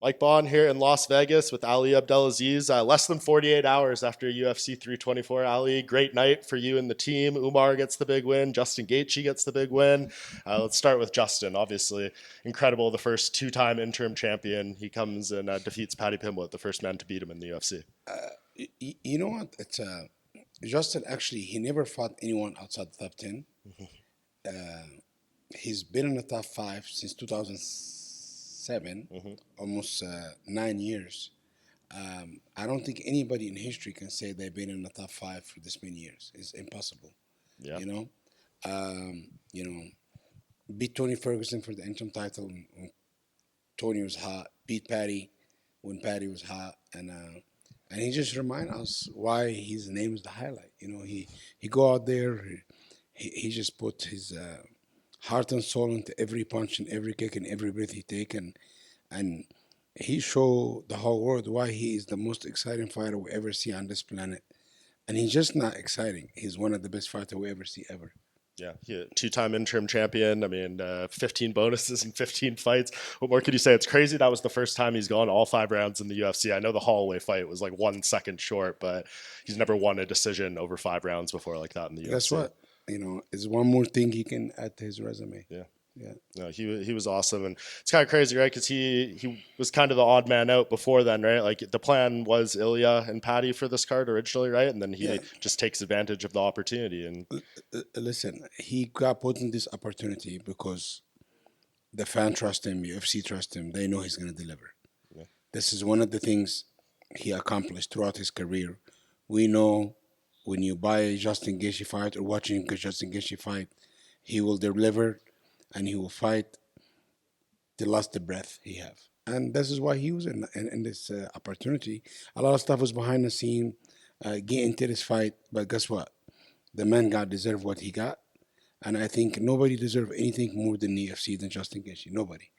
Mike Bohn here in Las Vegas with Ali Abdelaziz. Less than 48 hours after UFC 324. Ali, great night for you and the team. Umar gets the big win. Justin Gaethje gets the big win. Let's start with Justin. Obviously, incredible. The first two-time interim champion. He comes and defeats Paddy Pimblett, the first man to beat him in the UFC. You know what? It's Justin. Actually, he never fought anyone outside the top 10. He's been in the top 5 since 2007, almost 9 years. I don't think anybody in history can say they've been in the top 5 for this many years. It's impossible. Yeah. You know, beat Tony Ferguson for the interim title when Tony was hot. Beat Paddy when Paddy was hot, and he just remind us why his name is the highlight. You know, he go out there, he just put his heart and soul into every punch and every kick and every breath he take, and he show the whole world why he is the most exciting fighter we ever see on this planet. And he's just not exciting. He's one of the best fighters we ever see ever. Yeah, two-time interim champion. I mean, 15 bonuses and 15 fights. What more could you say? It's crazy. That was the first time he's gone all 5 rounds in the UFC. I know the Holloway fight was like 1 second short, but he's never won a decision over 5 rounds before like that in the UFC. That's what, is one more thing he can add to his resume. Yeah. Yeah. No, he was awesome, and it's kind of crazy, right? Because he was kind of the odd man out before then, right? Like the plan was Ilia and Paddy for this card originally, right? And then he just takes advantage of the opportunity. And listen, he got put in this opportunity because the fan trust him, UFC trust him. They know he's going to deliver. Yeah. This is one of the things he accomplished throughout his career. We know when you buy a Justin Gaethje fight or watching Justin Gaethje fight, he will deliver. And he will fight the last breath he have. And this is why he was in this opportunity. A lot of stuff was behind the scene, get into this fight. But guess what? The man deserved what he got. And I think nobody deserves anything more than the UFC than Justin Gaethje. Nobody.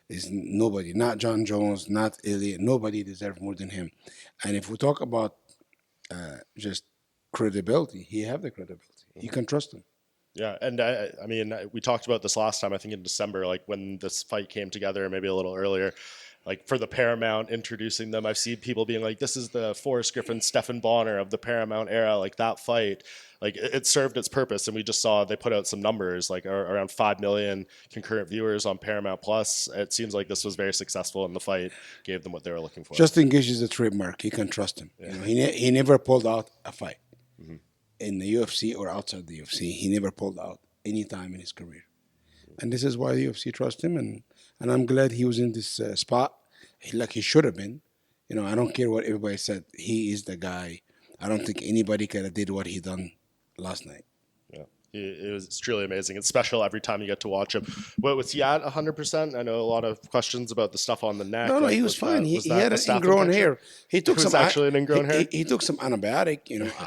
Is nobody. Not John Jones, not Ilia. Nobody deserves more than him. And if we talk about just credibility, he have the credibility. You can trust him. Yeah, and I mean, we talked about this last time, I think in December, like when this fight came together, maybe a little earlier, like for the Paramount, introducing them. I've seen people being like, this is the Forrest Griffin, Stephen Bonner of the Paramount era, like that fight. Like it served its purpose, and we just saw they put out some numbers, like around 5 million concurrent viewers on Paramount Plus. It seems like this was very successful, and the fight gave them what they were looking for. Justin Gaethje is a trademark. You can trust him. Yeah. He never pulled out a fight. In the UFC or outside the UFC, he never pulled out any time in his career, and this is why the UFC trusts him. And I'm glad he was in this spot, like he should have been. I don't care what everybody said. He is the guy. I don't think anybody could have did what he done last night. Yeah. It's truly amazing. It's special every time you get to watch him. What was he at 100%? I know a lot of questions about the stuff on the neck. No, he was fine. He had an ingrown hair. He took some actually an ingrown hair. He took some antibiotic.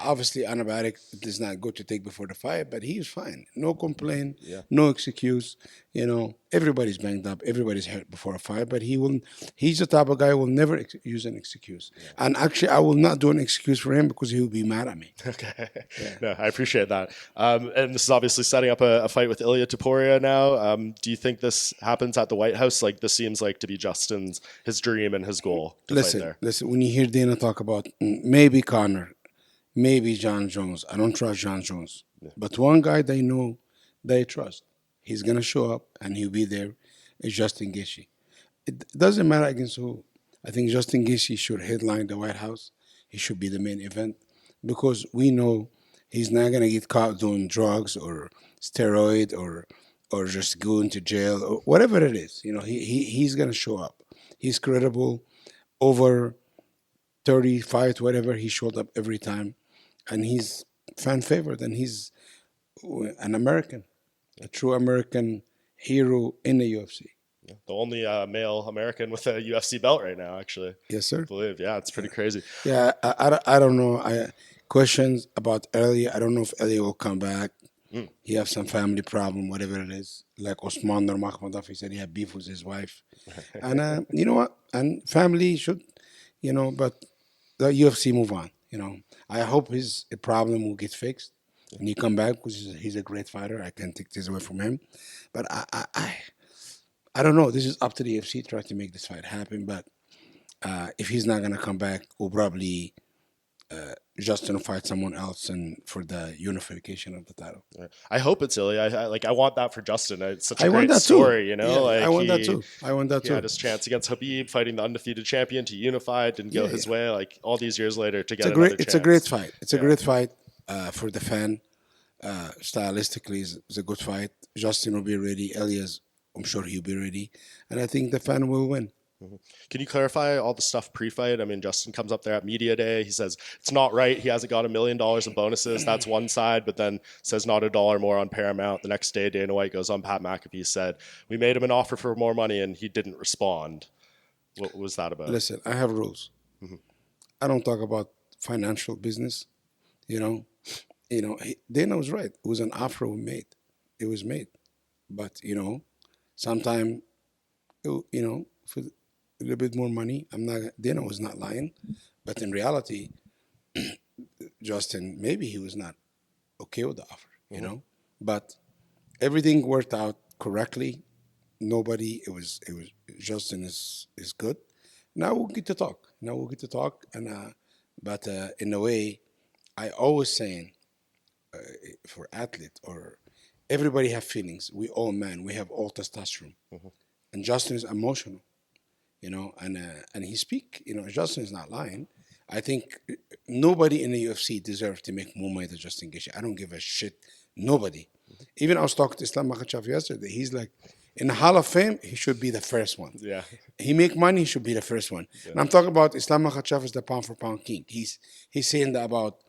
Obviously antibiotic is not good to take before the fight, but he was fine. No complaint. Yeah. No excuse. Everybody's banged up. Everybody's hurt before a fight, but he's the type of guy who will never use an excuse. Yeah. And actually, I will not do an excuse for him because he will be mad at me. Okay. Yeah. No, I appreciate that. And this is obviously setting up a fight with Ilia Topuria now. Do you think this happens at the White House? Like this seems like to be his dream and his goal. Listen, when you hear Dana talk about maybe Conor, maybe John Jones, I don't trust John Jones. Yeah. But one guy they know, they trust. He's going to show up and he'll be there. It's Justin Gaethje. It doesn't matter against who. I think Justin Gaethje should headline the White House. He should be the main event because we know he's not going to get caught doing drugs or steroid or just going to jail or whatever it is. He's going to show up. He's credible. Over 30 fights, whatever, he showed up every time. And he's fan favorite and he's an American. A true American hero in the UFC. Yeah, the only male American with a UFC belt right now, actually. Yes, sir. I believe. Yeah, it's pretty crazy. Yeah, I don't know. Questions about Ilia. I don't know if Ilia will come back. He have some family problem, whatever it is. Like Usman Nurmagomedov, he said he had beef with his wife. And you know what? And family should, but the UFC move on. I hope his problem will get fixed. And he come back because he's a great fighter. I can't take this away from him. But I don't know. This is up to the UFC to try to make this fight happen. But If he's not gonna come back, we'll probably Justin will fight someone else and for the unification of the title. I hope it's Ilia. I want that for Justin. It's such a I want great that story, too. you know. Yeah, Like I want that too. I want that he too. had his chance against Khabib, fighting the undefeated champion to unify. Didn't go his way. Like all these years later to get another chance. It's a great fight. It's a great fight for the fan. Stylistically, it's a good fight. Justin will be ready. Elias, I'm sure he'll be ready, and I think the fan will win. Can you clarify all the stuff pre-fight? I mean, Justin comes up there at media day. He says it's not right. He hasn't got $1 million in bonuses. That's one side, but then says not $1 more on Paramount. The next day, Dana White goes on Pat McAfee, said, we made him an offer for more money and he didn't respond. What was that about? Listen, I have rules. I don't talk about financial business. Dana was right. It was an offer we made. It was made. But, sometime, for a little bit more money. Dana was not lying, but in reality, Justin, maybe he was not okay with the offer, but everything worked out correctly. It was Justin is good. Now we'll get to talk. And but in a way, I always saying for athlete or everybody have feelings. We all men. We have all testosterone, and Justin is emotional. And he speak. Justin is not lying. I think nobody in the UFC deserves to make more money than Justin Gaethje. I don't give a shit. Nobody. Even I was talking to Islam Makhachev yesterday. He's like, in the Hall of Fame, he should be the first one. Yeah. He make money, he should be the first one. Yeah. And I'm talking about Islam Makhachev is the pound for pound king. He's saying that about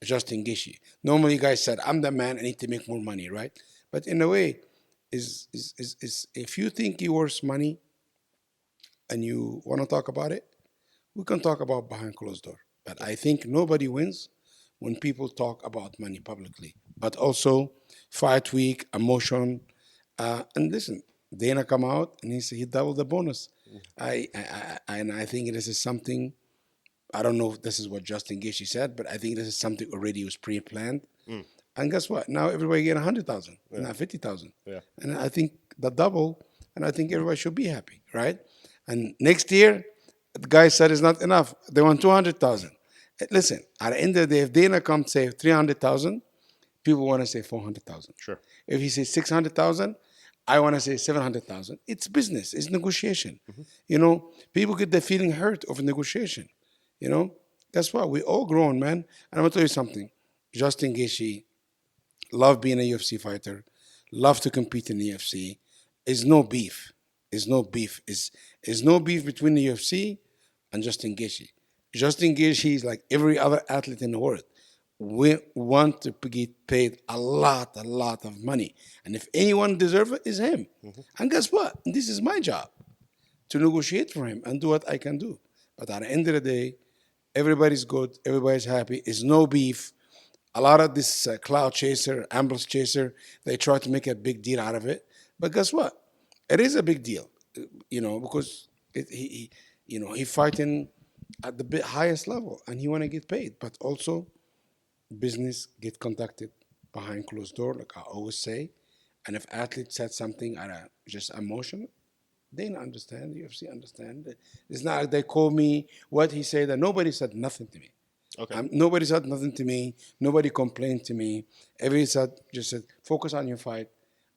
Justin Gaethje. Normally, guys said, I'm the man. I need to make more money, right? But in a way, is if you think you're worth money, and you want to talk about it, we can talk about behind closed door. But I think nobody wins when people talk about money publicly. But also, fight week, emotion. And listen, Dana come out and he doubled the bonus. I think this is something, I don't know if this is what Justin Gaethje said, but I think this is something already was pre-planned. And guess what? Now everybody get 100,000, not 50,000. Yeah. And I think the double, and I think everybody should be happy, right? And next year, the guy said it's not enough. They want 200,000. Listen, at the end of the day, if Dana comes say 300,000, people want to say 400,000. Sure. If he says 600,000, I want to say 700,000. It's business. It's negotiation. People get their feeling hurt over negotiation. That's why we all grown, man. And I'm gonna tell you something. Justin Gaethje love being a UFC fighter, love to compete in the UFC. Is no beef. Is no beef between the UFC and Justin Gaethje. Justin Gaethje is like every other athlete in the world. We want to get paid a lot of money. And if anyone deserves it, is him. And guess what? This is my job, to negotiate for him and do what I can do. But at the end of the day, everybody's good, everybody's happy. It's no beef. A lot of this cloud chaser, ambush chaser, they try to make a big deal out of it. But guess what? It is a big deal, because he fighting at the highest level and he want to get paid. But also, business get conducted behind closed door, like I always say. And if athletes said something just emotional, they don't understand. The UFC understand. It's not like they call me what he said. And nobody said nothing to me. Okay. Nobody said nothing to me. Nobody complained to me. Everybody just said, focus on your fight,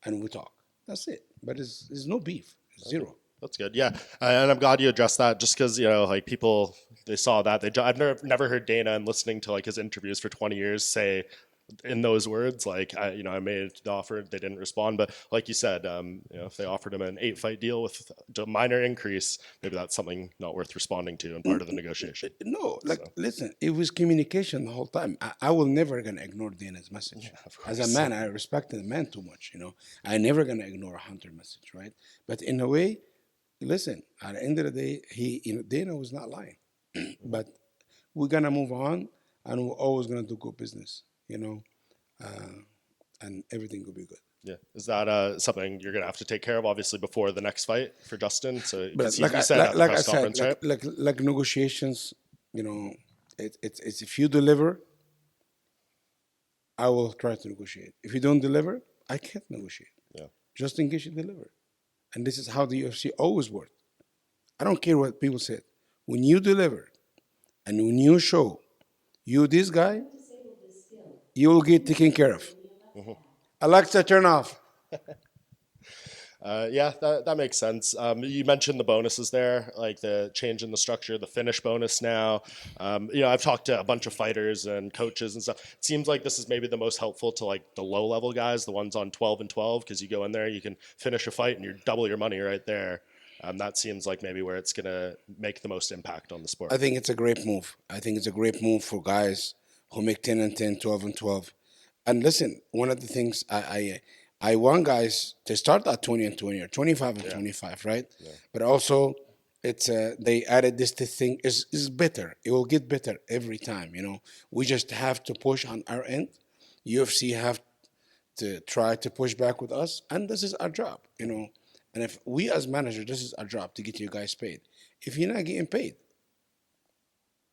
and we talk. That's it. But there's no beef. It's zero. That's good. Yeah. And I'm glad you addressed that, just because, people, they saw that. I've never heard Dana, and listening to his interviews for 20 years, say in those words, I made the offer, they didn't respond. But like you said, if they offered him an 8-fight deal with a minor increase, maybe that's something not worth responding to and part of the negotiation. No, listen, it was communication the whole time. I will never gonna ignore Dana's message. Yeah, as a man, I respect the man too much. I never gonna ignore a Hunter message, right? But in a way, listen, at the end of the day, Dana was not lying. But we're gonna move on, and we're always gonna do good business. And everything will be good. Yeah, is that something you're gonna have to take care of, obviously, before the next fight for Justin? So, but like I said, right? like negotiations, it's if you deliver, I will try to negotiate. If you don't deliver, I can't negotiate. Yeah, Justin Gaethje deliver, and this is how the UFC always worked. I don't care what people said. when you deliver and when you show you this guy, you will get taken care of. Alexa, turn off. Yeah, that makes sense. You mentioned the bonuses there, like the change in the structure, the finish bonus now. I've talked to a bunch of fighters and coaches and stuff. It seems like this is maybe the most helpful to like the low level guys, the ones on 12 and 12, because you go in there, you can finish a fight and you double your money right there. That seems like maybe where it's going to make the most impact on the sport. I think it's a great move. I think it's a great move for guys who make 10 and 10, 12 and 12. And listen, one of the things I want guys to start at 20 and 20 or 25 and 25, right? Yeah. But also, it's they added this thing is better. It will get better every time. We just have to push on our end. UFC have to try to push back with us, and this is our job. And if we as managers, this is our job to get you guys paid. If you're not getting paid,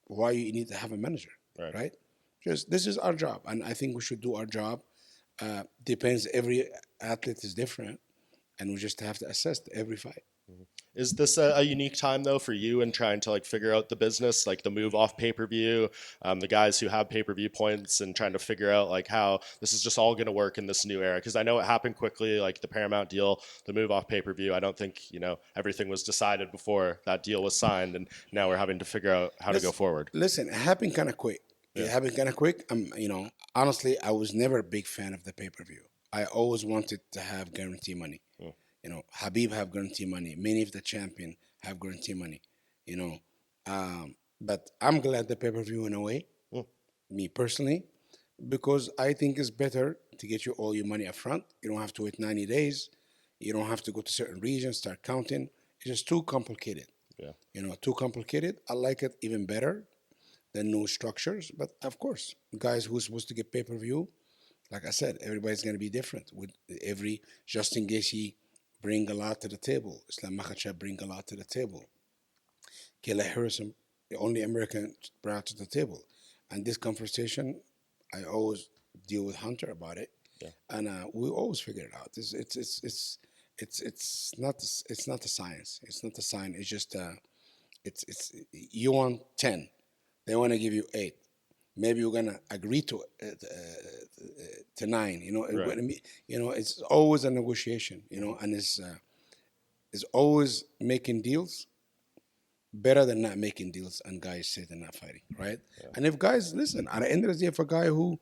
why you need to have a manager, right? Just this is our job, and I think we should do our job. Depends. Every athlete is different, and we just have to assess every fight. Is this a unique time though for you in trying to like figure out the business, like the move off pay-per-view, the guys who have pay-per-view points, and trying to figure out like how this is just all going to work in this new era? Because I know it happened quickly, like the Paramount deal, the move off pay-per-view. I don't think everything was decided before that deal was signed, and now we're having to figure out how to go forward. Listen, it happened kind of quick. It happened kind of quick. Honestly, I was never a big fan of the pay-per-view. I always wanted to have guarantee money. Khabib have guarantee money. Many of the champion have guarantee money. But I'm glad the pay-per-view went away. Me personally, because I think it's better to get you all your money up front. You don't have to wait 90 days. You don't have to go to certain regions, start counting. It's just too complicated. Too complicated. I like it even better than new structures. But of course, guys who's supposed to get pay-per-view, like I said, everybody's going to be different. With every Justin Gaethje bring a lot to the table. Islam Makhachev bring a lot to the table. Kayla Harrison, the only American brought to the table. And this conversation, I always deal with Hunter about it, and we always figure it out. It's not a science. It's not a science. It's just it's you want 10, they want to give you 8. Maybe you're gonna agree to 9. It's always a negotiation. And it's always making deals better than not making deals, and guys say they're not fighting, right? And if guys listen, at the end of the day, if a guy who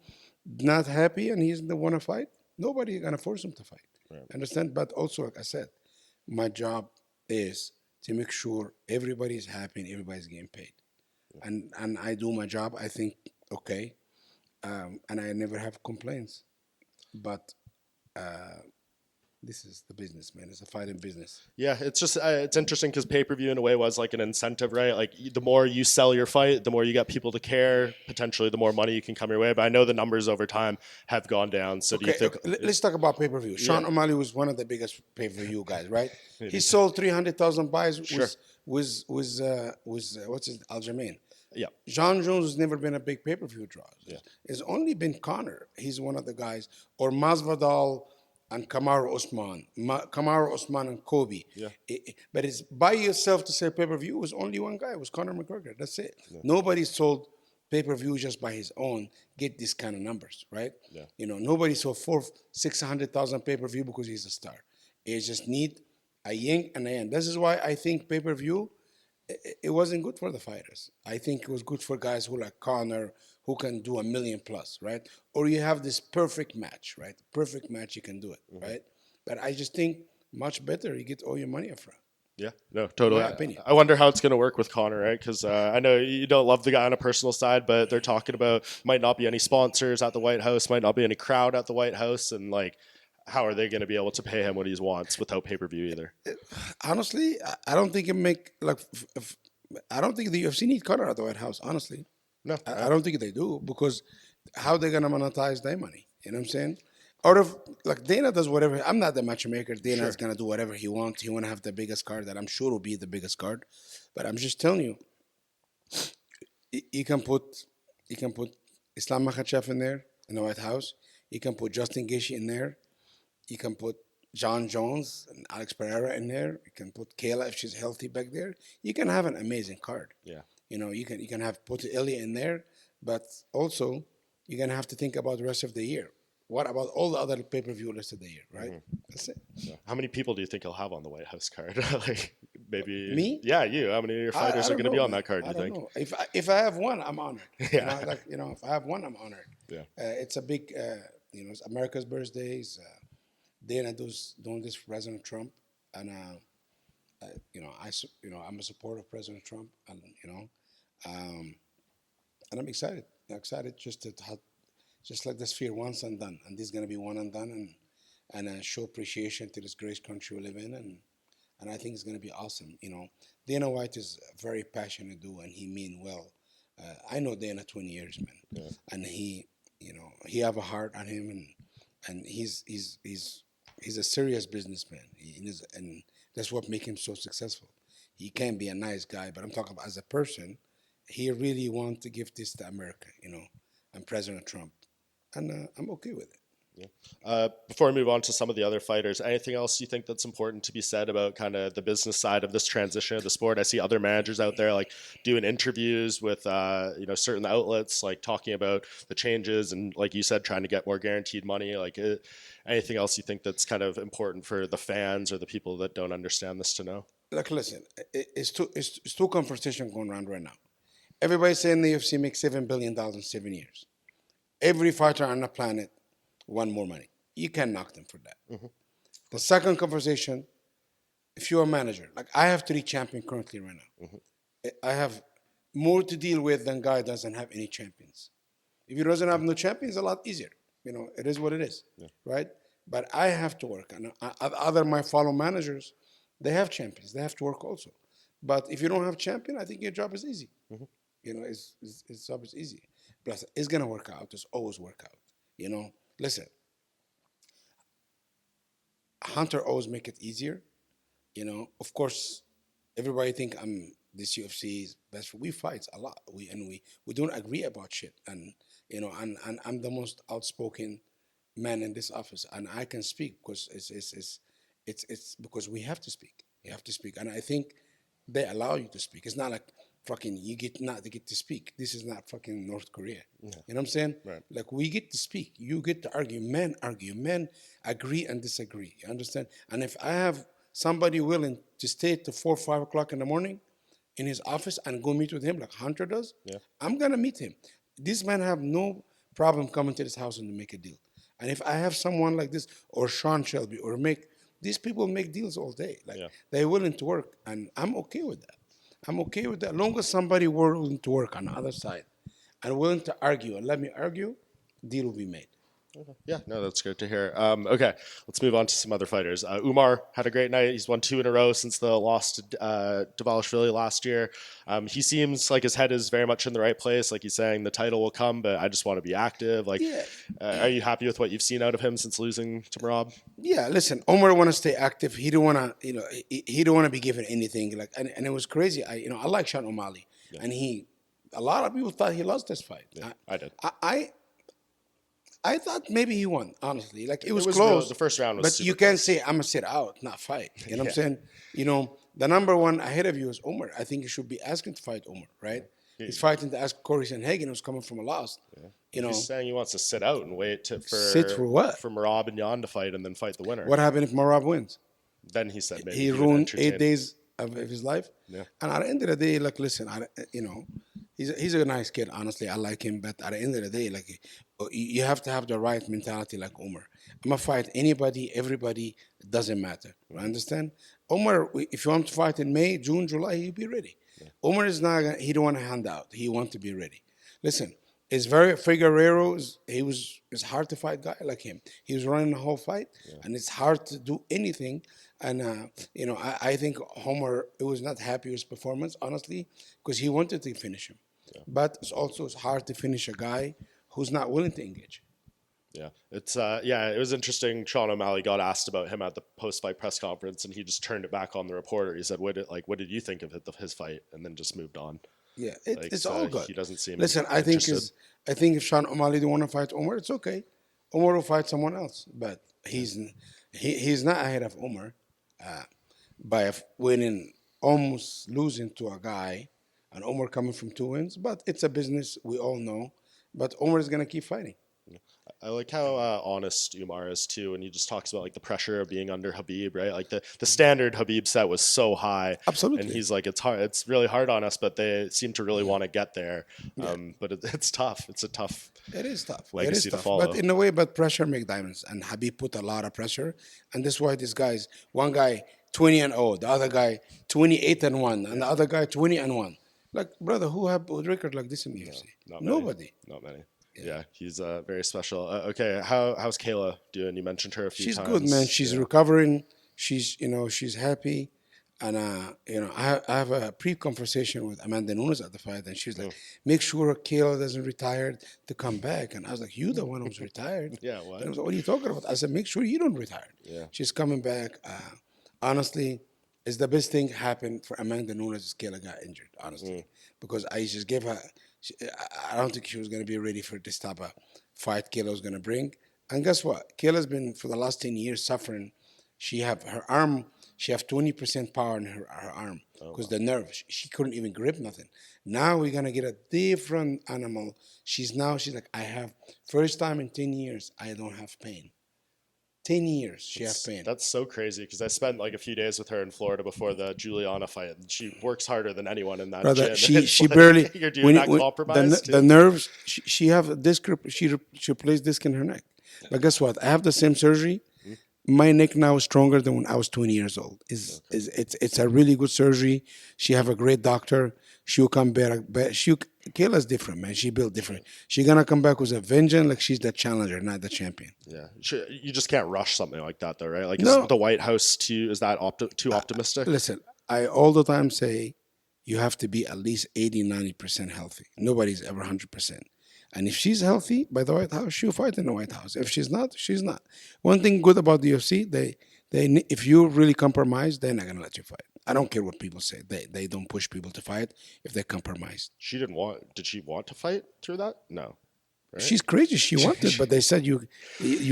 not happy and he doesn't want to fight, nobody gonna force him to fight. Understand? But also, like I said, my job is to make sure everybody's happy and everybody's getting paid. And I do my job, I think, okay. And I never have complaints. But this is the business, man. It's a fighting business. Yeah, it's just it's interesting because pay-per-view in a way was like an incentive, right? Like the more you sell your fight, the more you get people to care. Potentially, the more money you can come your way. But I know the numbers over time have gone down. So do you think? Let's talk about pay-per-view. Sean O'Malley was one of the biggest pay-per-view guys, right? He sold 300,000 buys with what's his Aljamain. Yeah. John Jones has never been a big pay-per-view draw. It's only been Conor. He's one of the guys, or Masvidal and Kamaru Usman and Kobe. But it's by yourself to say pay-per-view. It was only one guy. It was Conor McGregor. That's it. Nobody sold pay-per-view just by his own, get these kind of numbers, right? Nobody sold 600,000 pay-per-view because he's a star. It just need a yin and a yang. This is why I think pay-per-view, it wasn't good for the fighters. I think it was good for guys who like Conor, who can do 1 million plus, right? Or you have this perfect match, right? Perfect match, you can do it, right? But I just think much better you get all your money up front. Yeah, no, totally. My opinion. I wonder how it's going to work with Conor, right? Because I know you don't love the guy on a personal side, but they're talking about might not be any sponsors at the White House, might not be any crowd at the White House, and like, how are they going to be able to pay him what he wants without pay-per-view either? Honestly, I don't think I don't think the UFC need Conor at the White House, honestly. No. I don't think they do, because how they going to monetize their money? You know what I'm saying? Or if, like, Dana does whatever. I'm not the matchmaker. Dana's going to do whatever he wants. He want to have the biggest card that I'm sure will be the biggest card. But I'm just telling you, you can put Islam Makhachev in there in the White House. You can put Justin Gaethje in there. You can put John Jones and Alex Pereira in there. You can put Kayla if she's healthy back there. You can have an amazing card. Yeah. You can have put Ilia in there, but also you're gonna have to think about the rest of the year. What about all the other pay-per-view lists of the year, right? That's it. Yeah. How many people do you think he'll have on the White House card? Like maybe Me? Yeah, you. How many of your fighters I are don't going to be know, on man. that card? Do I you don't think? know. If I have one, I'm honored. Yeah. If I have one, I'm honored. Yeah. It's a big, it's America's birthdays. Dana doing this for President Trump, and I'm a supporter of President Trump, and and I'm excited. I'm excited just to have, just like the sphere once and done, and this is gonna be one and done, and show appreciation to this great country we live in, and I think it's gonna be awesome. Dana White is very passionate dude, and he mean well. I know Dana 20 years, man, and he have a heart on him, and he's a serious businessman, and that's what makes him so successful. He can be a nice guy, but I'm talking about as a person. He really wants to give this to America, and President Trump, and I'm okay with it. Before we move on to some of the other fighters, anything else you think that's important to be said about kind of the business side of this transition of the sport? I see other managers out there like doing interviews with certain outlets, like talking about the changes and, like you said, trying to get more guaranteed money. Like anything else you think that's kind of important for the fans or the people that don't understand this to know? Like, listen, it's two conversations going around right now. Everybody's saying the UFC makes $7 billion in 7 years. Every fighter on the planet want more money. You can't knock them for that. Mm-hmm. The second conversation, if you're a manager, like I have 3 champions currently right now. Mm-hmm. I have more to deal with than guy doesn't have any champions. If he doesn't have no champions, it's a lot easier. It is what it is, right? But I have to work. And other my fellow managers, they have champions. They have to work also. But if you don't have champion, I think your job is easy. Mm-hmm. His job is easy. Plus, it's gonna work out. It's always work out. Listen, Hunter always make it easier. Of course, everybody think this UFC's best. We fight a lot. We don't agree about shit. And and I'm the most outspoken man in this office, and I can speak because it's because we have to speak. You have to speak, and I think they allow you to speak. It's not like fucking you get not to get to speak. This is not fucking North Korea. Yeah. You know what I'm saying? Right. Like we get to speak. You get to argue. Men argue. Men agree and disagree. You understand? And if I have somebody willing to stay to 4 or 5 o'clock in the morning in his office and go meet with him like Hunter does, I'm gonna meet him. This man have no problem coming to this house and to make a deal. And if I have someone like this or Sean Shelby or these people make deals all day. Like they're willing to work, and I'm okay with that. I'm okay with that. As long as somebody willing to work on the other side and willing to argue and let me argue, deal will be made. Okay. Yeah, no, that's great to hear. Okay, let's move on to some other fighters. Umar had a great night. He's won 2 in a row since the loss to Dvalishvili last year. He seems like his head is very much in the right place. Like he's saying, the title will come, but I just want to be active. Like, are you happy with what you've seen out of him since losing to Merab? Yeah, listen, Umar want to stay active. He don't want to, he don't want to be given anything. Like, and it was crazy. I like Sean O'Malley, and a lot of people thought he lost this fight. Yeah, I did. I thought maybe he won, honestly. Like, it was close. The first round was but you can't say, I'm going to sit out, not fight. You know what I'm saying? The number one ahead of you is Umar. I think you should be asking to fight Umar, right? Yeah. He's fighting to ask Corey Sanhagen, who's coming from a loss. Yeah. He's saying he wants to sit out and wait sit for what? For Merab and Yan to fight and then fight the winner. What happened if Merab wins? Then he said maybe he ruined 8 days of his life. Yeah. And at the end of the day, like, listen, he's a nice kid. Honestly, I like him. But at the end of the day, like, you have to have the right mentality like Umar. I'm going to fight anybody, everybody. It doesn't matter. You understand? Umar, if you want to fight in May, June, July, he'll be ready. Yeah. Umar is not, he don't want to hand out. He wants to be ready. Listen, it's very, Figueiredo, it's hard to fight a guy like him. He was running the whole fight, and it's hard to do anything. And, I think Umar, it was not happy with his performance, honestly, because he wanted to finish him. Yeah. But it's hard to finish a guy who's not willing to engage. Yeah, it was interesting. Sean O'Malley got asked about him at the post-fight press conference, and he just turned it back on the reporter. He said, "What did you think of his fight?" And then just moved on. Yeah, it's all good. He doesn't seem. Listen, I think if Sean O'Malley don't want to fight Umar, it's okay. Umar will fight someone else, but He's he's not ahead of Umar by winning, almost losing to a guy, and Umar coming from 2 wins. But it's a business, we all know. But Umar is gonna keep fighting. I like how honest Umar is too, and he just talks about like the pressure of being under Khabib, right? Like the standard Khabib set was so high, Absolutely. and he's like, it's hard, it's really hard on us, but they seem to really want to get there. But it's tough. It's a tough. It is tough. Legacy It is to tough. follow. But in a way, but pressure make diamonds, and Habib put a lot of pressure, and that's why these guys, one guy 20-0, the other guy 28-1, and the other guy 20-1. Like, brother, who have a record like this in the UFC? Not many. Nobody. Not many. Yeah, he's very special. Okay, how's Kayla doing? You mentioned her a few She's times. good, man. She's recovering. She's happy. And I have a pre-conversation with Amanda Nunes at the fight, and she's like, "Make sure Kayla doesn't retire to come back." And I was like, "You the one who's retired?" Yeah, what? And I was like, "What are you talking about?" I said, "Make sure you don't retire." Yeah. She's coming back. Honestly, it's the best thing happened for Amanda Nunes is Kayla got injured. Honestly, because I just gave her. I don't think she was going to be ready for this type of fight Kayla was going to bring. And guess what? Kayla's been for the last 10 years suffering. She have her arm. She have 20% power in her arm because the nerve. She couldn't even grip nothing. Now we're gonna get a different animal. She's like, I have first time in 10 years I don't have pain. 10 years she has pain. That's so crazy because I spent like a few days with her in Florida before the Juliana fight, and she works harder than anyone in that Brother, gym. she barely. You're doing that compromise the nerves. She have a disc. She replaced disc in her neck. But guess what? I have the same surgery. My neck now is stronger than when I was 20 years old. It's a really good surgery. She have a great doctor. She'll come back. Kayla's different, man. She built different. She's gonna come back with a vengeance, like she's the challenger, not the champion. Yeah, you just can't rush something like that, though, right? Like, No. is the White House too? Is that too optimistic? Listen, I all the time say you have to be at least 80-90% healthy. Nobody's ever 100%. And if she's healthy by the White House, she'll fight in the White House. If she's not, she's not. One thing good about the UFC, they if you really compromise, they're not gonna let you fight. I don't care what people say. They don't push people to fight if they compromise. She didn't want. Did she want to fight through that? No. Right? She's crazy. She wanted, but they said you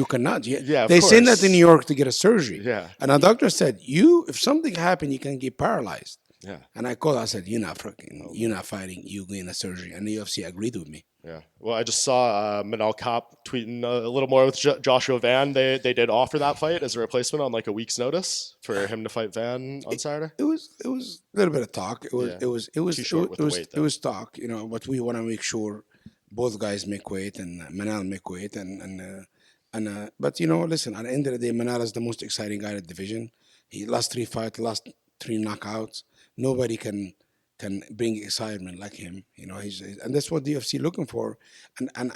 cannot. Yeah, of they sent course. that to New York to get a surgery. Yeah. And a doctor said, if something happened, you can get paralyzed. Yeah. And I called. I said, you're not fighting. You getting a surgery. And the UFC agreed with me. Yeah. Well, I just saw Manel Kape tweeting a little more with Joshua Van. They did offer that fight as a replacement on like a week's notice for him to fight Van on Saturday. It was a little bit of talk. It was talk. But we want to make sure both guys make weight and Manel make weight but listen. At the end of the day, Manel is the most exciting guy in the division. He last 3 fights, last 3 knockouts. Nobody can bring excitement like him. And that's what the UFC looking for. And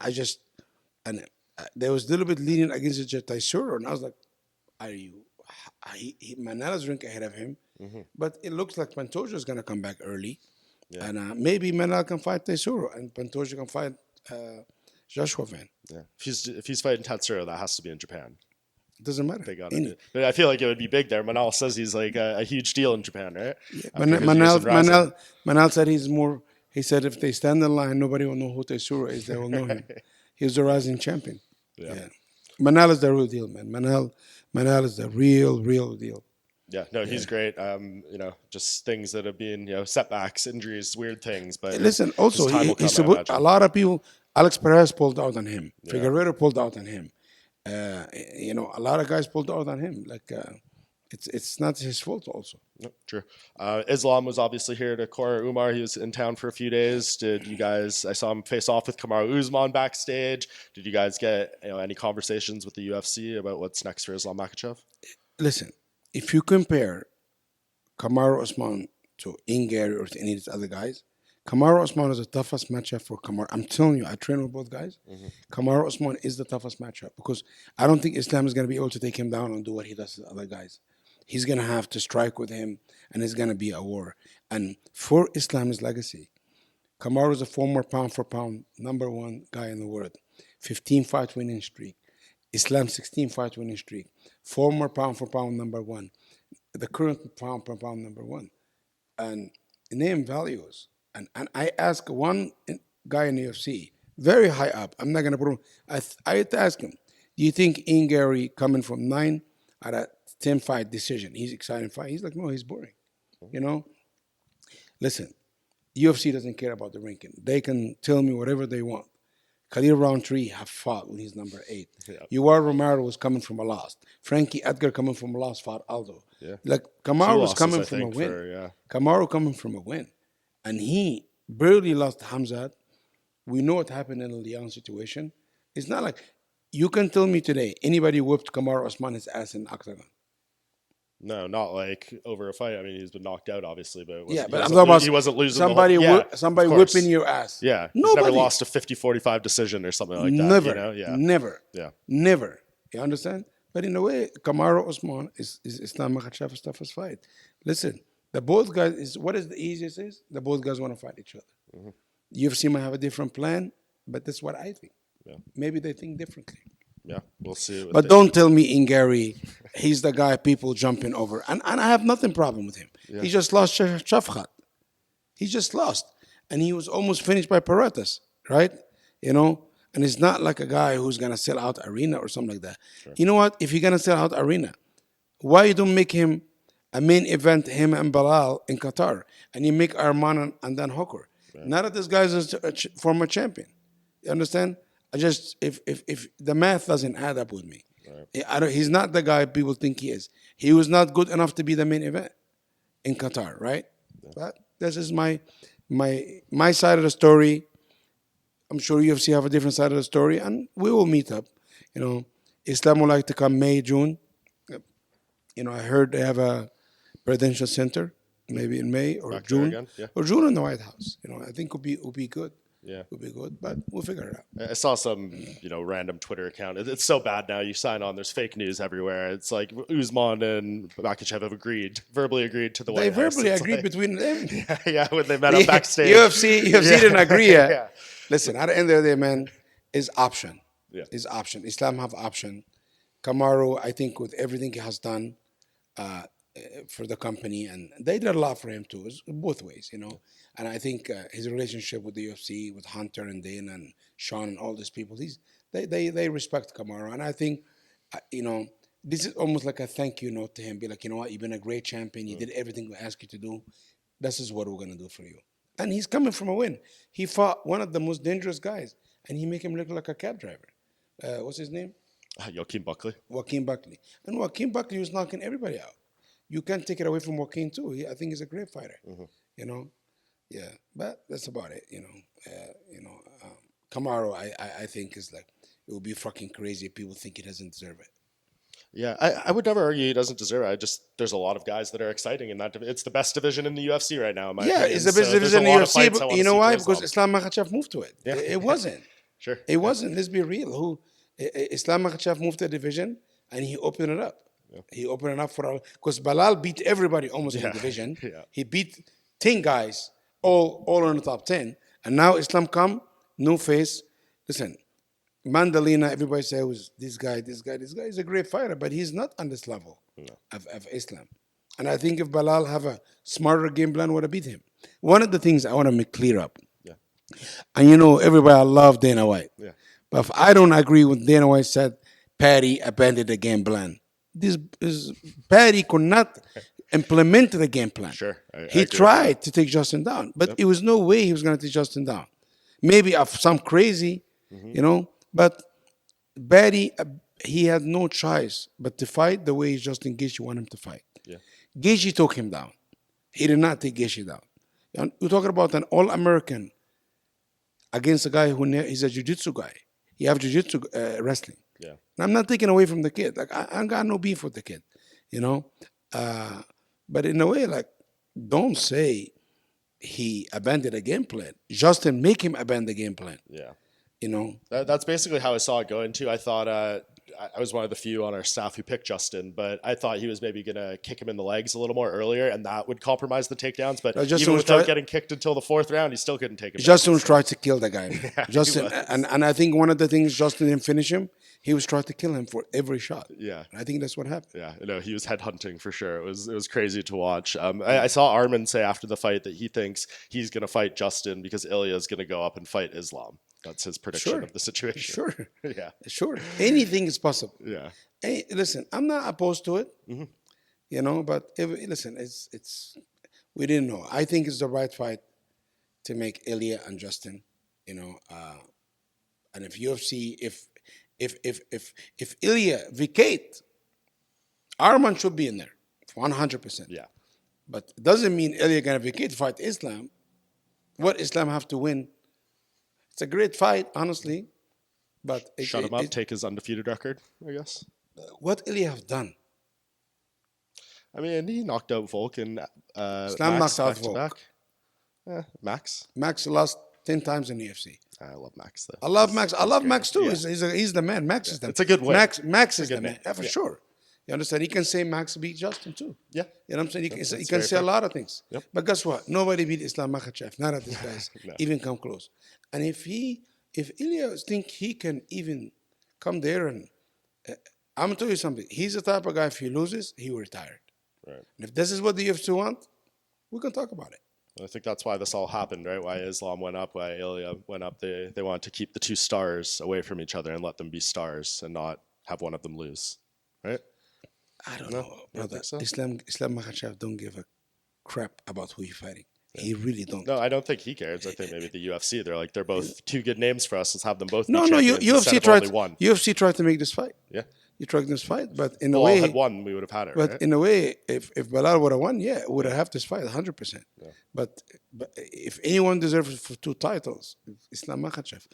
there was a little bit leaning against Taisuro, and I was like, are you? Manela's rank ahead of him, but it looks like Pantoja is gonna come back early, and maybe Manel can fight Taisuro, and Pantoja can fight Joshua Van. Yeah. If he's fighting Tatsuro, that has to be in Japan. It doesn't matter. They got it. But I feel like it would be big there. Manel says he's like a huge deal in Japan, right? Yeah. Manel said he's more. He said if they stand in line, nobody will know who Taisuro is. They will know him. He was a rising champion. Yeah. Manel is the real deal, man. Manel is the real deal. Yeah, no, he's great. Just things that have been, setbacks, injuries, weird things. But listen, also a lot of people. Alex Perez pulled out on him. Yeah. Figueroa pulled out on him. A lot of guys pulled out on him. Like, it's not his fault also. No, true. Islam was obviously here to corner Umar. He was in town for a few days. Did you guys, I saw him face off with Kamaru Usman backstage. Did you guys get any conversations with the UFC about what's next for Islam Makhachev? Listen, if you compare Kamaru Usman to Ingari or to any of these other guys, Kamaru Usman is the toughest matchup for Kamaru. I'm telling you, I train with both guys. Kamaru Usman is the toughest matchup because I don't think Islam is going to be able to take him down and do what he does to the other guys. He's going to have to strike with him, and it's going to be a war. And for Islam's legacy, Kamaru is a former pound-for-pound #1 guy in the world. 15-fight winning streak. Islam 16-fight winning streak. Former pound-for-pound #1. The current pound-for-pound #1. And name values. And I asked one guy in the UFC, very high up, I'm not going to put him, I had to ask him, Do you think Ian Gary coming from 9 at a 10 fight decision, he's exciting fight? He's like, no, he's boring. You know? Listen, UFC doesn't care about the ranking. They can tell me whatever they want. Khalil Roundtree have fought when he's number 8. Yeah. Yoel Romero was coming from a loss. Frankie Edgar coming from a loss fought Aldo. Yeah. Like Kamaru was coming from a win. Kamaru coming from a win. And he barely lost Hamzat. We know what happened in the Leon situation. It's not like you can tell me today anybody whipped Kamaru Usman's ass in octagon. No, not like over a fight. I mean, he's been knocked out, obviously, but he wasn't losing. Somebody whipping your ass. Yeah, nobody. He's never lost a 50-45 decision or something like that. Never, you know? Yeah. Never, yeah, never. You understand? But in a way, Kamaru Usman is Islam Makhachev's toughest fight. Listen, the both guys is what is the easiest is the both guys want to fight each other. Mm-hmm. UFC might have a different plan, but that's what I think. Yeah. Maybe they think differently. Yeah, we'll see. But don't tell me Ingari, he's the guy people jumping over. And I have nothing problem with him. Yeah. He just lost Shafkat. He just lost. And he was almost finished by Paratas, right? You know? And it's not like a guy who's going to sell out arena or something like that. Sure. You know what? If you're going to sell out arena, why you don't make him a main event, him and Belal in Qatar, and you make Arman and then Hooker? Right. Now that this guy's a former champion. You understand? If the math doesn't add up with me, right. He's not the guy people think he is. He was not good enough to be the main event in Qatar, right? Yeah. But this is my side of the story. I'm sure UFC have a different side of the story, and we will meet up. You know, Islam would like to come May, June. You know, I heard they have a presidential center maybe in May or June, or June in the White House. You know, I think would be good. Yeah, would be good, but we'll figure it out. I saw some, random Twitter account. It's so bad now. You sign on, there's fake news everywhere. It's like Usman and Makhachev have verbally agreed to the White House. They verbally agreed between them. Yeah, when they met up backstage. UFC didn't agree yet. Yeah. Listen, at the end of the day, man, is option. Yeah, is option. Islam have option. Kamaru, I think, with everything he has done for the company, and they did a lot for him too. It's both ways, And I think his relationship with the UFC, with Hunter and Dana and Sean and all these people, they respect Kamaru, and I think, this is almost like a thank you note to him. Be like, you know what, you've been a great champion. You did everything we asked you to do. This is what we're gonna do for you. And he's coming from a win. He fought one of the most dangerous guys, and he make him look like a cab driver. What's his name? Joaquin Buckley. And Joaquin Buckley was knocking everybody out. You can't take it away from Joaquin too. I think he's a great fighter. Mm-hmm. Yeah, but that's about it. Kamaru, I think is like, it would be fucking crazy if people think he doesn't deserve it. Yeah, I would never argue he doesn't deserve it. There's a lot of guys that are exciting in that. It's the best division in the UFC right now. In my opinion. It's the best division in the UFC. But you know why? Because Islam Makhachev moved to it. Yeah. It wasn't. Sure. It wasn't. Let's be real. Islam Makhachev moved to the division and he opened it up. Yeah. He opened it up because Belal beat everybody almost in the division. Yeah. He beat 10 guys, all in the top 10. And now Islam come, no face. Listen, Mandalina, everybody says this guy is a great fighter, but he's not on this level of Islam. And I think if Belal have a smarter game plan, would have beat him. One of the things I want to make clear up, and everybody love Dana White. Yeah. But if I don't agree with Dana White said, Paddy abandoned the game plan. Paddy could not implement the game plan. Sure. He tried to take Justin down, but it was no way he was going to take Justin down. Maybe of some crazy, but Paddy, he had no choice but to fight the way Justin Gaethje wanted him to fight. Yeah. Gaethje took him down. He did not take Gaethje down. And we're talking about an All-American against a guy he's a jiu-jitsu guy. He have jiu-jitsu wrestling. Yeah. And I'm not taking away from the kid. Like I got no beef with the kid, But in a way, like, don't say he abandoned a game plan. Justin make him abandon the game plan. Yeah. That's basically how I saw it going too. I thought I was one of the few on our staff who picked Justin, but I thought he was maybe going to kick him in the legs a little more earlier, and that would compromise the takedowns. But even without getting kicked until the 4th round, he still couldn't take him. Justin was trying to kill the guy. Yeah, Justin, and I think one of the things Justin didn't finish him, he was trying to kill him for every shot. Yeah. And I think that's what happened. Yeah, he was headhunting for sure. It was crazy to watch. I saw Arman say after the fight that he thinks he's going to fight Justin because Ilia is going to go up and fight Islam. That's his prediction of the situation. Sure. Yeah. Sure. Anything is possible. Yeah. Hey, listen, I'm not opposed to it, you know, but listen, it's we didn't know. I think it's the right fight to make Ilia and Justin, you know, and if UFC, if Ilia vacate, Arman should be in there, 100%. Yeah. But it doesn't mean Ilia gonna vacate fight Islam. What Islam have to win? It's a great fight, honestly, but Shut him up, take his undefeated record, I guess. What Ilia have done? I mean, he knocked out Volk and Islam Max knocked out back to Volk. back. Max. Max lost 10 times in the UFC. I love Max though. I love Max. I love great. Max too. Yeah. He's the man. Max is the man. It's a good win. Max is good the man. man. Yeah, for Yeah. sure. You understand? He can say Max beat Justin too. Yeah. You know what I'm saying? He That's can very say a fair. lot of things. Yep. But guess what? Nobody beat Islam Makhachev. None of these guys No. even come close. And if Ilia think he can even come there and I'm gonna tell you something. He's the type of guy, if he loses, he will retire. Right. And if this is what the UFC want, we can talk about it. I think that's why this all happened, right? Why Islam went up, why Ilia went up. They wanted to keep the two stars away from each other and let them be stars and not have one of them lose, right? I don't No? know, You don't brother. think so? Islam Makhachev don't give a crap about who he's fighting. He really don't. No, I don't think he cares. I think maybe the UFC, they're both two good names for us. Let's have them both. No, be champions UFC instead of tried. only one. UFC tried to make this fight. Yeah. You tried this fight, but in a Well, way, had won, we would have had it. but Right? in a way, if Belal would have won, yeah, would have had this fight 100%. Yeah. But if anyone deserves it for 2 titles, Islam Makhachev.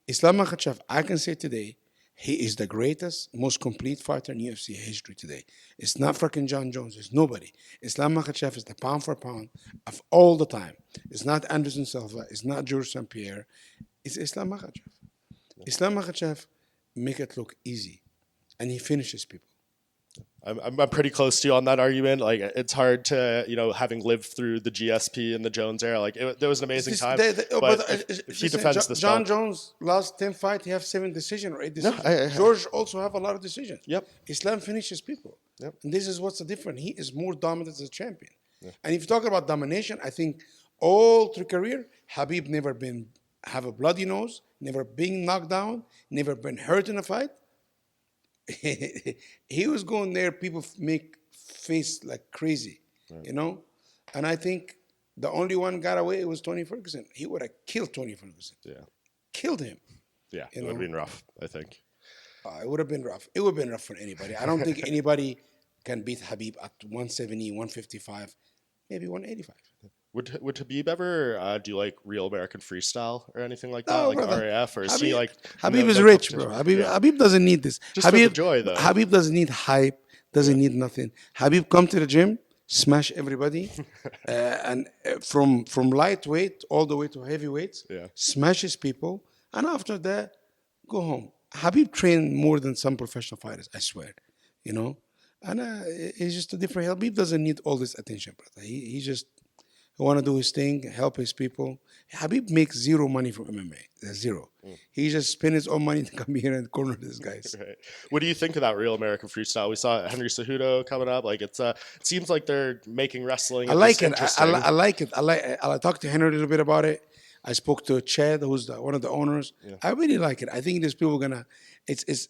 Islam Makhachev, I can say today, he is the greatest, most complete fighter in UFC history today. It's not freaking John Jones. It's nobody. Islam Makhachev is the pound for pound of all the time. It's not Anderson Silva. It's not George St. Pierre. It's Islam Makhachev. Islam Makhachev make it look easy, and he finishes people. I'm pretty close to you on that argument. Like, it's hard to, having lived through the GSP and the Jones era. Like, there was an amazing time. But if he defends this John belt, Jones last 10 fights, he have 7 decisions or 8 No, decisions. George also have a lot of decisions. Yep. Islam finishes people. Yep. And this is what's the difference. He is more dominant as a champion. Yeah. And if you talk about domination, I think all through career, Khabib never been have a bloody nose, never been knocked down, never been hurt in a fight. He was going there, people make face like crazy, right. And I think the only one got away was Tony Ferguson. He would have killed Tony Ferguson. Yeah. Killed him. Yeah, it would have been rough, I think. It would have been rough. It would have been rough for anybody. I don't think anybody can beat Khabib at 170, 155, maybe 185. Would Khabib ever do like real American freestyle or anything like that, No, like brother. RAF, or is he like? Habib is rich, bro. Habib doesn't need this. Just for the joy, though. Habib doesn't need hype. Doesn't need nothing. Habib come to the gym, smash everybody, and from lightweight all the way to heavyweights, smashes people, and after that, go home. Habib trained more than some professional fighters, I swear. And he's just a different. Habib doesn't need all this attention, brother. He just want to do his thing, help his people. Habib makes zero money from MMA. Zero. He just spends his own money to come here and corner these guys. Right. What do you think of that real American freestyle? We saw Henry Cejudo coming up. Like, it seems like they're making wrestling. I like it. I like it. I talked to Henry a little bit about it. I spoke to Chad, who's one of the owners. Yeah. I really like it. I think there's people gonna.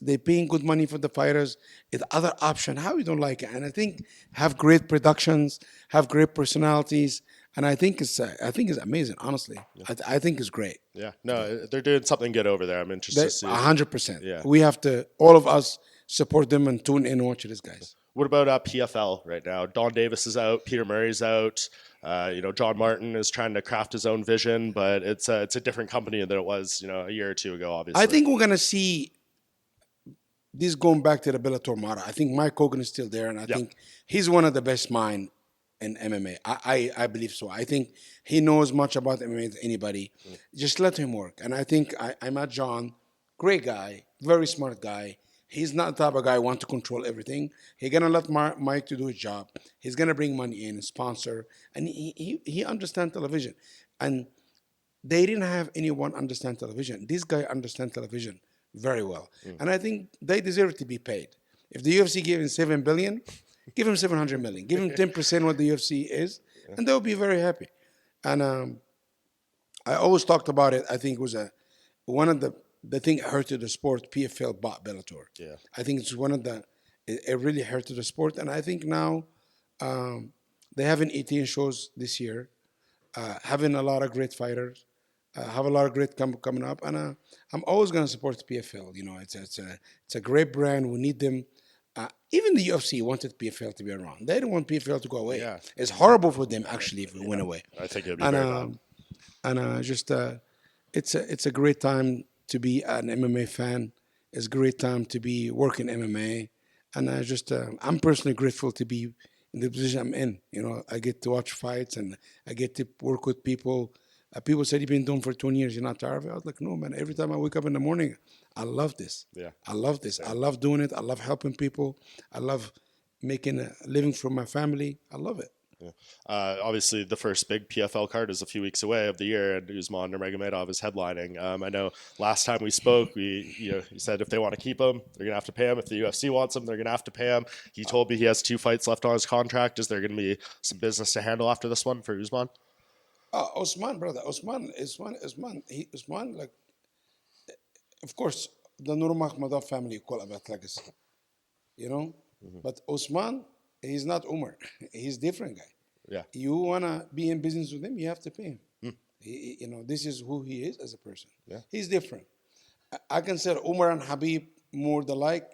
They're paying good money for the fighters. It's other option. How you don't like it? And I think have great productions, have great personalities. And I think it's amazing, honestly. Yeah. I think it's great. Yeah, no, they're doing something good over there. I'm interested to see. 100%. Yeah, we have to, all of us, support them and tune in and watch these guys. What about PFL right now? Don Davis is out, Peter Murray's out. John Martin is trying to craft his own vision, but it's a different company than it was, a year or two ago. Obviously, I think we're gonna see this going back to the Bellator model. I think Mike Hogan is still there, and I think he's one of the best minds in MMA. I believe so. I think he knows much about MMA than anybody. Just let him work. And I think I met John, great guy, very smart guy. He's not the type of guy who wants to control everything. He's going to let Mike to do his job. He's going to bring money in, sponsor. And he understands television. And they didn't have anyone understand television. This guy understands television very well. And I think they deserve to be paid. If the UFC gave him $7 billion, give him $700 million. Give him 10% what the UFC is, and they'll be very happy. And I always talked about it. I think it was one of the thing hurted the sport. PFL bought Bellator. Yeah. I think it's one of the it really hurted the sport, and I think now they having 18 shows this year, having a lot of great fighters, have a lot of great coming up, and I'm always gonna support the PFL. You know, it's a great brand. We need them. Even the UFC wanted PFL to be around. They don't want PFL to go away. Yeah. It's horrible for them actually if it went away. I think it'd be And very bad. just it's a great time to be an MMA fan. It's a great time to be working MMA, and I'm personally grateful to be in the position I'm in. You know, I get to watch fights and I get to work with people. People said you've been doing for 20 years. You're not tired of it. I was like, no, man. Every time I wake up in the morning, I love this. Yeah. I love this. I love doing it. I love helping people. I love making a living for my family. I love it. Yeah. Obviously, the first big PFL card is a few weeks away of the year, and Usman Nurmagomedov is headlining. I know last time we spoke, you said if they want to keep him, they're gonna have to pay him. If the UFC wants him, they're gonna have to pay him. He told me he has 2 fights left on his contract. Is there gonna be some business to handle after this one for Usman? Osman, brother. Osman, like, of course, the Nurmagomedov family call about legacy, you know? But Osman, he's not Umar. He's a different guy. Yeah. You want to be in business with him, you have to pay him. You know, this is who he is as a person. Yeah. He's different. I consider Umar and Khabib more the like.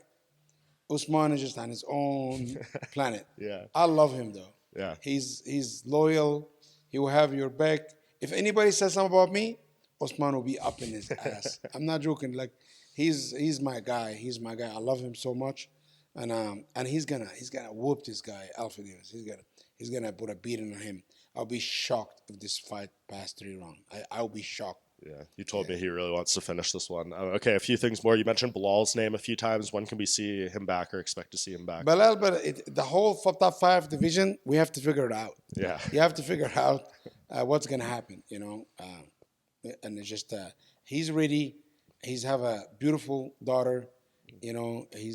Usman is just on his own planet. Yeah. I love him though. Yeah. He's loyal. He will have your back. If anybody says something about me, Usman will be up in his ass. I'm not joking. Like he's my guy. He's my guy. I love him so much, and he's gonna whoop this guy Alpha Davis. He's gonna put a beating on him. I'll be shocked if this fight passed 3 rounds. I'll be shocked. Yeah, you told me he really wants to finish this one. Okay, a few things more. You mentioned Bilal's name a few times. When can we see him back or expect to see him back? Belal, but the whole top 5 division, we have to figure it out. Yeah. You have to figure out what's going to happen, you know. And it's just, he's ready. He's have a beautiful daughter. You know, he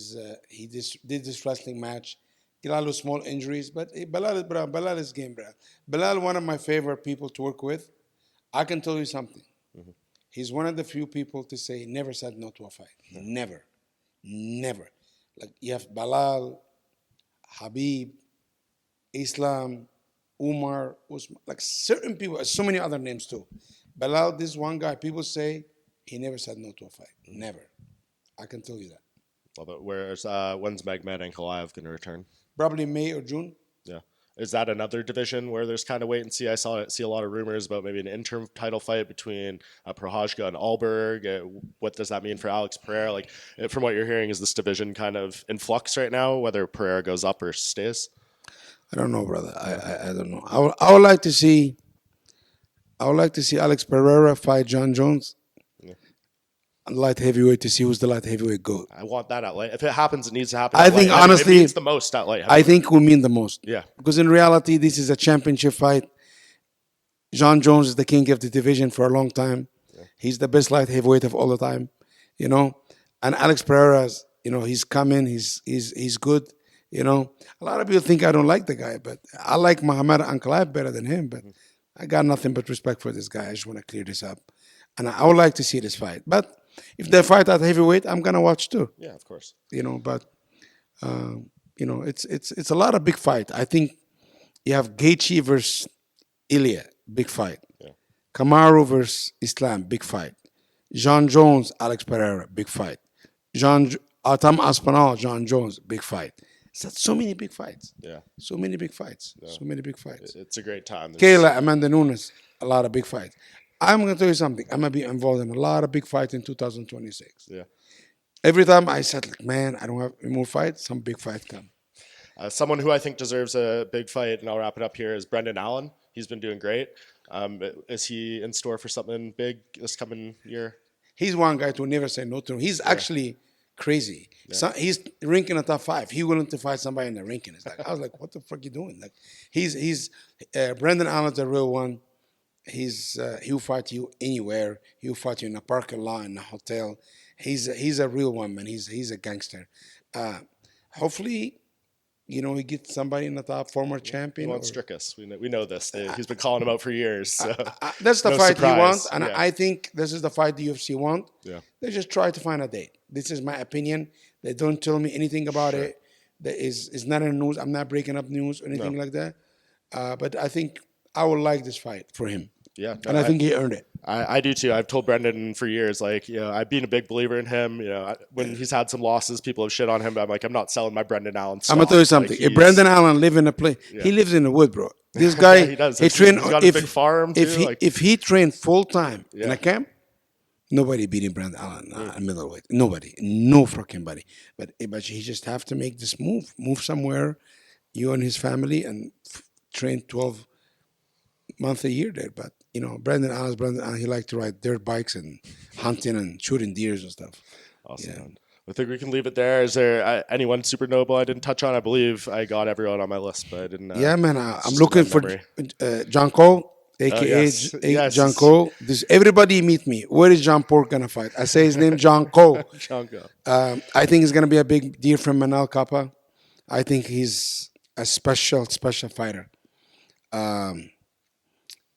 did this wrestling match. He got a little small injuries, but Belal is game, bro. Belal, one of my favorite people to work with. I can tell you something. He's one of the few people to say he never said no to a fight. Never. Like you have Belal, Khabib, Islam, Umar, Usman, like certain people, so many other names too. Belal, this one guy, people say he never said no to a fight. Never. I can tell you that. Love it. When's Magomed Ankalaev going to return? Probably May or June. Yeah. Is that another division where there's kind of wait and see? I see a lot of rumors about maybe an interim title fight between Prohajka and Alberg. What does that mean for Alex Pereira? Like, from what you're hearing, is this division kind of in flux right now, whether Pereira goes up or stays? I don't know, brother. I don't know. I would like to see Alex Pereira fight John Jones. Light heavyweight to see who's the light heavyweight GOAT. I want that at light. If it happens, it needs to happen. I think honestly, it means the most at light heavyweight. I think will mean the most. Yeah. Because in reality, this is a championship fight. John Jones is the king of the division for a long time. Yeah. He's the best light heavyweight of all the time, you know. And Alex Pereira's, you know, he's coming. He's good. You know, a lot of people think I don't like the guy, but I like Magomed Ankalaev better than him. But I got nothing but respect for this guy. I just want to clear this up, and I would like to see this fight. But if they fight at heavyweight, I'm gonna watch too. Yeah, of course. You know, but you know, it's a lot of big fight. I think you have Gaethje versus Ilia, big fight. Yeah. Kamaru versus Islam, big fight. John Jones, Alex Pereira, big fight. Atam Aspinall, John Jones, big fight. So many big fights. Yeah. So many big fights. Yeah. So many big fights. It's a great time. Kayla, Amanda Nunes, a lot of big fights. I'm going to tell you something. I'm going to be involved in a lot of big fights in 2026. Yeah. Every time I said, like, man, I don't have any more fights, some big fight come. Someone who I think deserves a big fight, and I'll wrap it up here, is Brendan Allen. He's been doing great. Is he in store for something big this coming year? He's one guy to never say no to him. He's actually crazy. Yeah. So he's ranking a top 5. He willing to fight somebody in the ranking. It's like, I was like, what the fuck you doing? Like, Brendan Allen's a real one. He'll fight you anywhere. He'll fight you in a parking lot, in a hotel. He's a real one, man. He's a gangster. Hopefully, he gets somebody in the top, former He champion. wants Strickus. We know this. He's been calling him out for years. So. That's the No fight surprise. he wants, and Yeah. I think this is the fight the UFC want. Yeah. They just try to find a date. This is my opinion. They don't tell me anything about it. That is not in the news. I'm not breaking up news or anything like that. But I think I would like this fight for him. Yeah, And I think he earned it. I do too. I've told Brendan for years, like, I've been a big believer in him. When he's had some losses, people have shit on him. But I'm like, I'm not selling my Brendan Allen stock. I'm gonna tell you something. Like, if Brendan Allen live in a place, he lives in the wood, bro. This guy, Yeah, he does. he He's train. got a big farm too. If he trained full time in a camp, nobody beating Brendan Allen at middleweight. Nobody, no fucking body. But he just have to make this move somewhere, you and his family, and train 12 months a year there. But Brendan Allen. He liked to ride dirt bikes and hunting and shooting deers and stuff. Awesome. Man. I think we can leave it there. Is there anyone super noble I didn't touch on? I believe I got everyone on my list, but I didn't. Yeah, man. I'm looking for John Cole, aka John Cole. Everybody meet me. Where is John Paul gonna fight? I say his name, John Cole. John Cole. I think it's gonna be a big deal from Manel Kape. I think he's a special fighter.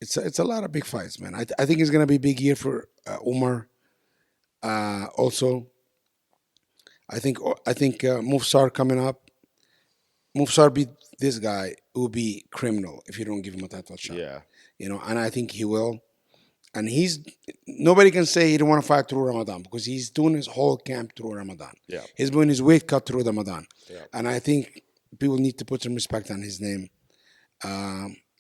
It's a lot of big fights, man. I think it's gonna be a big year for Umar. Also, I think Mufsar coming up. Mufsar beat this guy, it will be criminal if you don't give him a title shot. Yeah. And I think he will. And nobody can say he don't want to fight through Ramadan because he's doing his whole camp through Ramadan. Yeah. He's doing his weight cut through Ramadan. Yeah. And I think people need to put some respect on his name.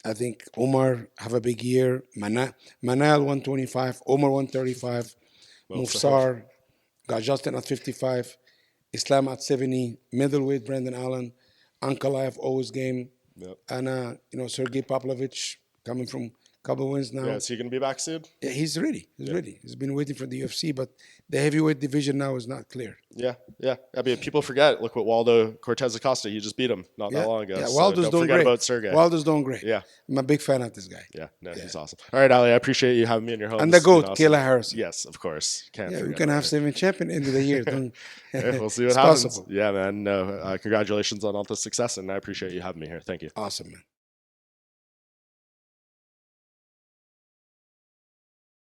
I think Umar have a big year. Manel 125, Umar 135, Mufsar got Justin at 55, Islam at 70, middleweight Brendan Allen, Ankalaev always game, and Sergey Pavlovich coming from a couple wins now. Yeah, is he going to be back soon? Yeah, he's ready. He's ready. He's been waiting for the UFC, but the heavyweight division now is not clear. Yeah. I mean, people forget. Look what Waldo Cortez Acosta. He just beat him not that long ago. Yeah, so Waldo's don't doing forget great. about Sergey. Waldo's doing great. Yeah. I'm a big fan of this guy. Yeah, he's awesome. All right, Ali, I appreciate you having me in your home. And This the has been GOAT, awesome. Kayla Harrison. Yes, of course. Can't Yeah, forget we're going to about have her. 7 champion end of the year. We'll see what It's happens. possible. Yeah, man. No, congratulations on all the success, and I appreciate you having me here. Thank you. Awesome, man.